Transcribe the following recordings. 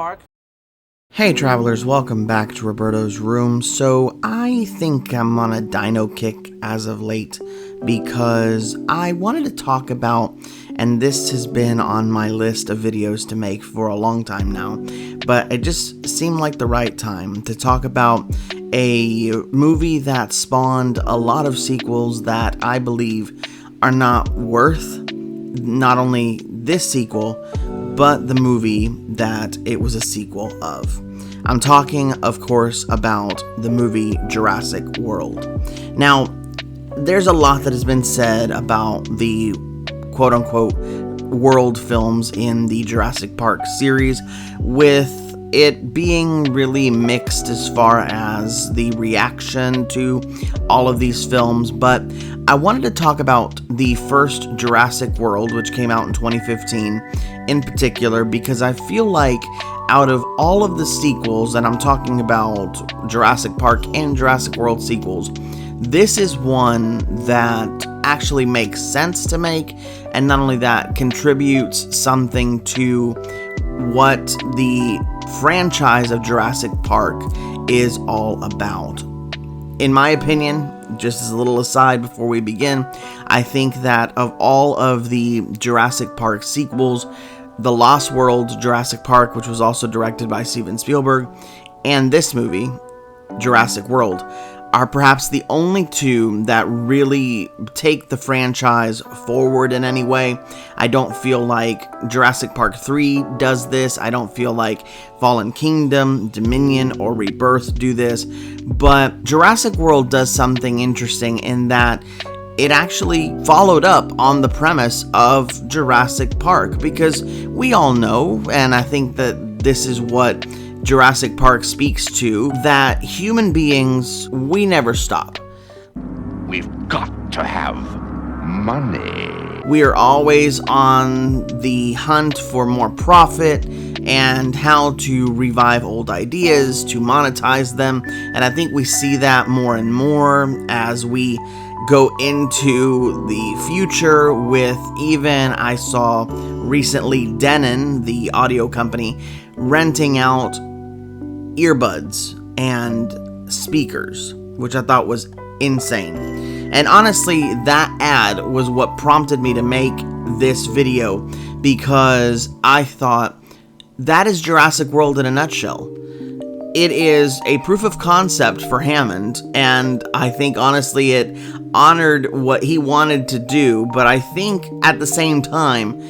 Mark. Hey travelers, welcome back to Roberto's Room. So I think I'm on a dino kick as of late because I wanted to talk about, and this has been on my list of videos to make for a long time now, but it just seemed like the right time to talk about a movie that spawned a lot of sequels that I believe are not worth not only this sequel, but the movie that it was a sequel of. I'm talking, of course, about the movie Jurassic World. Now, there's a lot that has been said about the quote-unquote world films in the Jurassic Park series, with it being really mixed as far as the reaction to all of these films, but I wanted to talk about the first Jurassic World, which came out in 2015 in particular, because I feel like out of all of the sequels, and I'm talking about Jurassic Park and Jurassic World sequels, this is one that actually makes sense to make, and not only that, contributes something to what the franchise of Jurassic Park is all about. In my opinion, just as a little aside before we begin, I think that of all of the Jurassic Park sequels, The Lost World Jurassic Park, which was also directed by Steven Spielberg, and this movie, Jurassic World, are perhaps the only two that really take the franchise forward in any way. I don't feel like Jurassic Park 3 does this. I don't feel like Fallen Kingdom, Dominion, or Rebirth do this. But Jurassic World does something interesting in that it actually followed up on the premise of Jurassic Park, because we all know, and I think that this is what Jurassic Park speaks to, that human beings, we never stop. We've got to have money. We are always on the hunt for more profit and how to revive old ideas, to monetize them, and I think we see that more and more as we go into the future with, even I saw recently Denon, the audio company, renting out earbuds and speakers, which I thought was insane. And honestly, that ad was what prompted me to make this video, because I thought that is Jurassic World in a nutshell. It is a proof of concept for Hammond, and I think honestly it honored what he wanted to do, but I think at the same time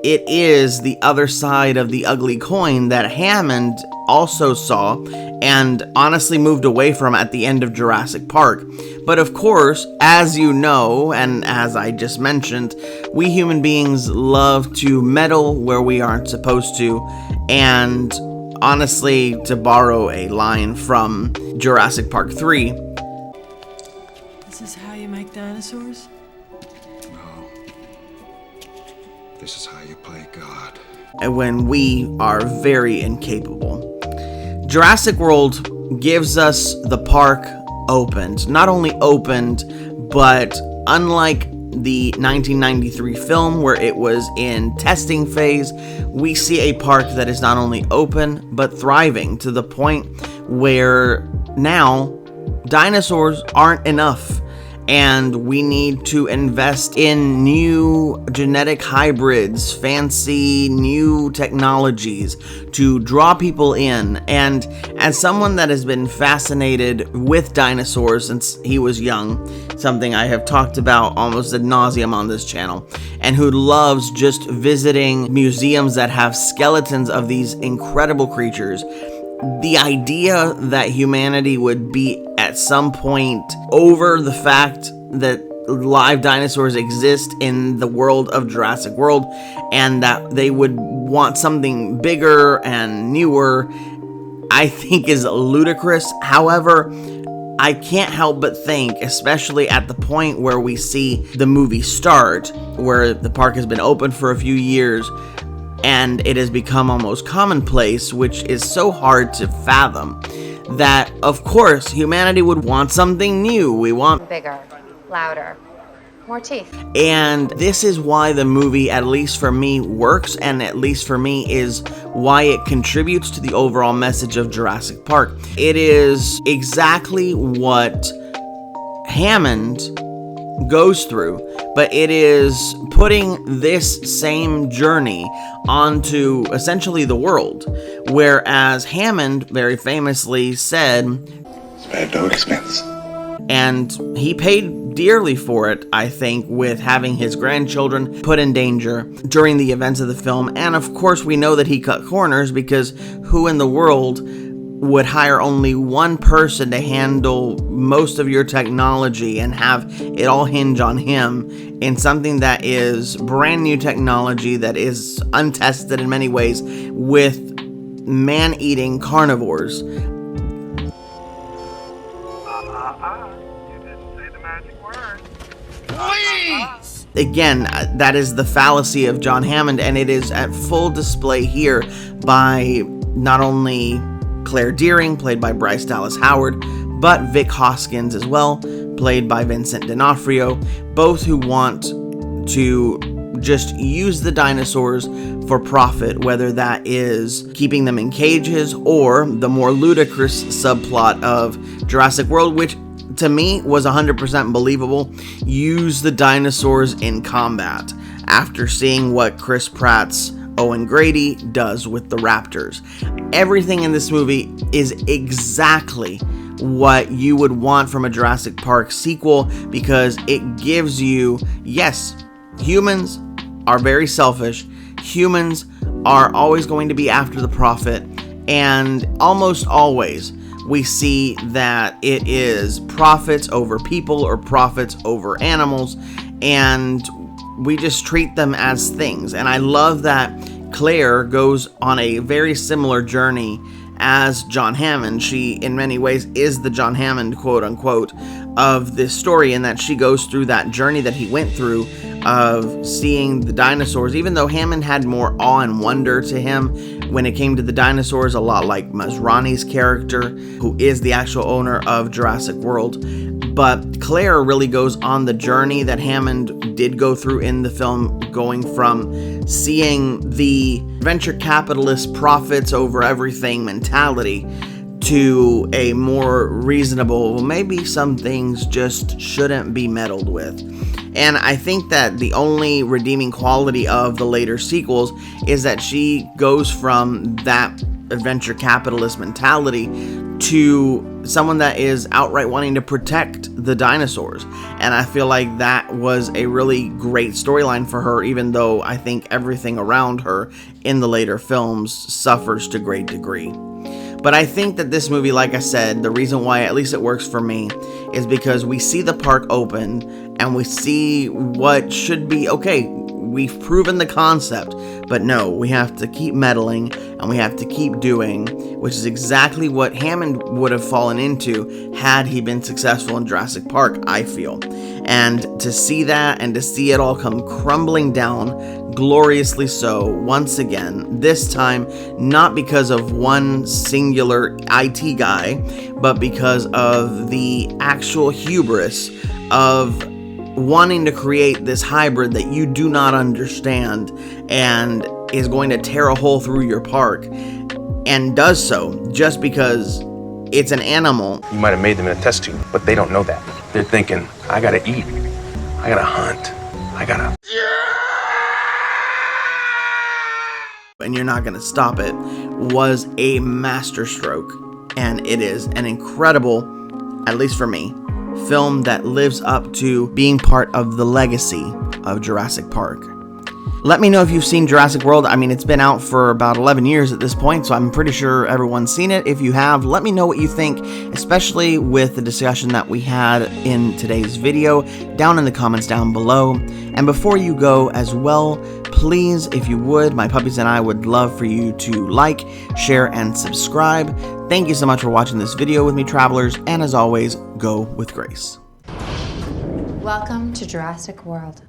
it is the other side of the ugly coin that Hammond also saw and honestly moved away from at the end of Jurassic Park. But of course, as you know, and as I just mentioned, we human beings love to meddle where we aren't supposed to, and honestly, to borrow a line from Jurassic Park 3, "This is how you make dinosaurs?" No. This is how you play God. and when we are very incapable. Jurassic World gives us the park opened. Not only opened, but unlike the 1993 film where it was in testing phase, we see a park that is not only open, but thriving to the point where now dinosaurs aren't enough. And we need to invest in new genetic hybrids, fancy new technologies to draw people in. And as someone that has been fascinated with dinosaurs since he was young, something I have talked about almost ad nauseum on this channel, and who loves just visiting museums that have skeletons of these incredible creatures, the idea that humanity would be at some point over the fact that live dinosaurs exist in the world of Jurassic World and that they would want something bigger and newer, I think is ludicrous. However, I can't help but think, especially at the point where we see the movie start, where the park has been open for a few years, and it has become almost commonplace, which is so hard to fathom, that, of course, humanity would want something new. We want bigger, louder, More teeth. And this is why the movie, at least for me, works, and at least for me is why it contributes to the overall message of Jurassic Park. It is exactly what Hammond goes through, but it is putting this same journey onto essentially the world. Whereas Hammond very famously said, Spared no expense. and he paid dearly for it, I think, with having his grandchildren put in danger during the events of the film. And of course, we know that he cut corners, because who in the world would hire only one person to handle most of your technology and have it all hinge on him in something that is brand new technology that is untested in many ways with man-eating carnivores? You didn't say the magic word. Please! Again, that is the fallacy of John Hammond, and it is at full display here by not only Claire Dearing, played by Bryce Dallas Howard, but Vic Hoskins as well, played by Vincent D'Onofrio, both who want to just use the dinosaurs for profit, whether that is keeping them in cages or the more ludicrous subplot of Jurassic World, which to me was 100% believable. Use the dinosaurs in combat after seeing what Chris Pratt's Owen Grady does with the raptors. Everything in this movie is exactly what you would want from a Jurassic Park sequel, because it gives you, yes, humans are very selfish. Humans are always going to be after the profit, and almost always we see that it is profits over people or profits over animals, and we just treat them as things. And I love that Claire goes on a very similar journey as John Hammond. She, in many ways, is the John Hammond, quote unquote, of this story, in that she goes through that journey that he went through of seeing the dinosaurs, even though Hammond had more awe and wonder to him when it came to the dinosaurs, a lot like Masrani's character, who is the actual owner of Jurassic World. But Claire really goes on the journey that Hammond did go through in the film, going from seeing the venture capitalist profits over everything mentality to a more reasonable, well, maybe some things just shouldn't be meddled with. And I think that the only redeeming quality of the later sequels is that she goes from that venture capitalist mentality to someone that is outright wanting to protect the dinosaurs. And I feel like that was a really great storyline for her, even though I think everything around her in the later films suffers to great degree. But I think that this movie, like I said, the reason why at least it works for me is because we see the park open and we see what should be, okay, we've proven the concept, but no, we have to keep meddling and we have to keep doing, which is exactly what Hammond would have fallen into had he been successful in Jurassic Park, I feel. And to see that and to see it all come crumbling down, gloriously so, once again, this time not because of one singular IT guy, but because of the actual hubris of wanting to create this hybrid that you do not understand and is going to tear a hole through your park, and does so just because it's an animal. You might have made them in a test tube, but they don't know that. They're thinking, I gotta eat, I gotta hunt, I gotta... And you're not going to stop it, was a masterstroke. And it is an incredible, at least for me, film that lives up to being part of the legacy of Jurassic Park. Let me know if you've seen Jurassic World. I mean, it's been out for about 11 years at this point, so I'm pretty sure everyone's seen it. If you have, let me know what you think, especially with the discussion that we had in today's video, down in the comments down below. And before you go as well, please, if you would, my puppies and I would love for you to like, share, and subscribe. Thank you so much for watching this video with me, travelers, and as always, go with grace. Welcome to Jurassic World.